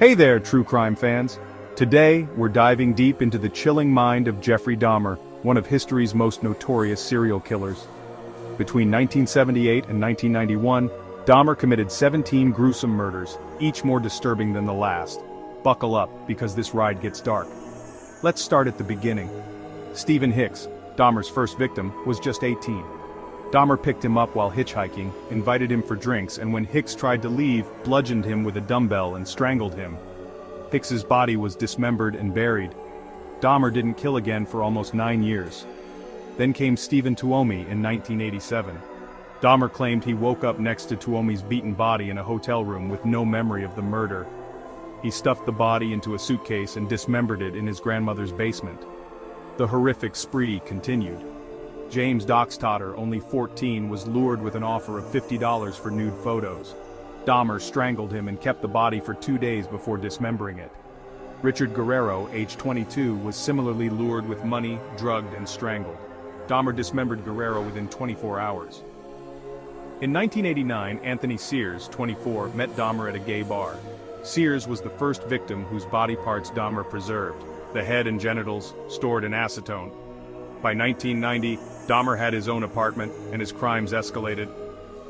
Hey there, true crime fans. Today, we're diving deep into the chilling mind of Jeffrey Dahmer, one of history's most notorious serial killers. Between 1978 and 1991, Dahmer committed 17 gruesome murders, each more disturbing than the last. Buckle up, because this ride gets dark. Let's start at the beginning. Stephen Hicks, Dahmer's first victim, was just 18. Dahmer picked him up while hitchhiking, invited him for drinks, and when Hicks tried to leave, bludgeoned him with a dumbbell and strangled him. Hicks's body was dismembered and buried. Dahmer didn't kill again for almost 9 years. Then came Stephen Tuomi in 1987. Dahmer claimed he woke up next to Tuomi's beaten body in a hotel room with no memory of the murder. He stuffed the body into a suitcase and dismembered it in his grandmother's basement. The horrific spree continued. James Doxtotter, only 14, was lured with an offer of $50 for nude photos. Dahmer strangled him and kept the body for 2 days before dismembering it. Richard Guerrero, age 22, was similarly lured with money, drugged, and strangled. Dahmer dismembered Guerrero within 24 hours. In 1989, Anthony Sears, 24, met Dahmer at a gay bar. Sears was the first victim whose body parts Dahmer preserved, the head and genitals stored in acetone. By 1990, Dahmer had his own apartment, and his crimes escalated.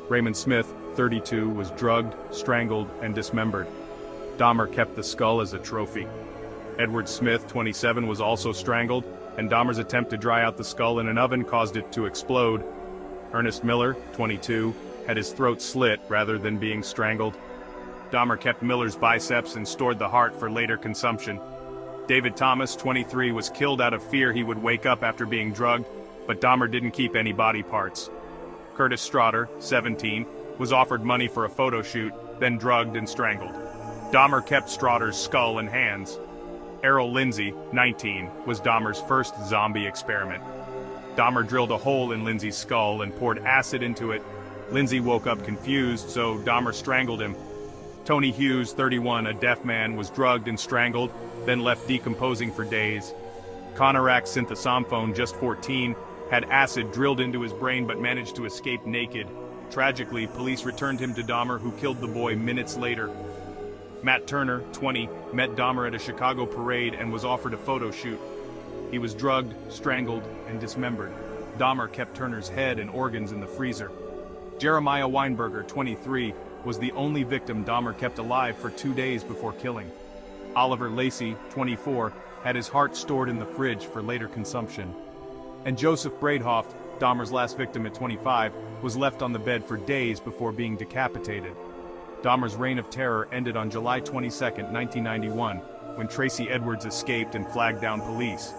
Raymond Smith, 32, was drugged, strangled, and dismembered. Dahmer kept the skull as a trophy. Edward Smith, 27, was also strangled, and Dahmer's attempt to dry out the skull in an oven caused it to explode. Ernest Miller, 22, had his throat slit rather than being strangled. Dahmer kept Miller's biceps and stored the heart for later consumption. David Thomas, 23, was killed out of fear he would wake up after being drugged, but Dahmer didn't keep any body parts. Curtis Straughter, 17, was offered money for a photo shoot, then drugged and strangled. Dahmer kept Straughter's skull and hands. Errol Lindsay, 19, was Dahmer's first zombie experiment. Dahmer drilled a hole in Lindsay's skull and poured acid into it. Lindsay woke up confused, so Dahmer strangled him. Tony Hughes, 31, a deaf man, was drugged and strangled, then left decomposing for days. Conorak Synthosamphone, just 14, had acid drilled into his brain but managed to escape naked. Tragically, police returned him to Dahmer, who killed the boy minutes later. Matt Turner, 20, met Dahmer at a Chicago parade and was offered a photo shoot. He was drugged, strangled, and dismembered. Dahmer kept Turner's head and organs in the freezer. Jeremiah Weinberger, 23, was the only victim Dahmer kept alive for 2 days before killing. Oliver Lacey, 24, had his heart stored in the fridge for later consumption. And Joseph Bradehoft, Dahmer's last victim at 25, was left on the bed for days before being decapitated. Dahmer's reign of terror ended on July 22, 1991, when Tracy Edwards escaped and flagged down police.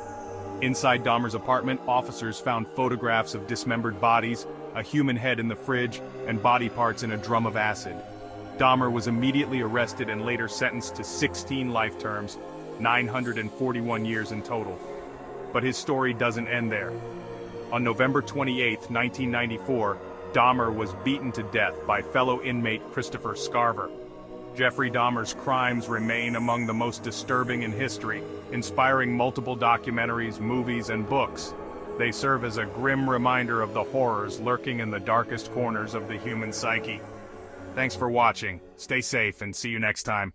Inside Dahmer's apartment, officers found photographs of dismembered bodies, a human head in the fridge, and body parts in a drum of acid. Dahmer was immediately arrested and later sentenced to 16 life terms, 941 years in total. But his story doesn't end there. On November 28, 1994, Dahmer was beaten to death by fellow inmate Christopher Scarver. Jeffrey Dahmer's crimes remain among the most disturbing in history, inspiring multiple documentaries, movies, and books. They serve as a grim reminder of the horrors lurking in the darkest corners of the human psyche. Thanks for watching, stay safe, and see you next time.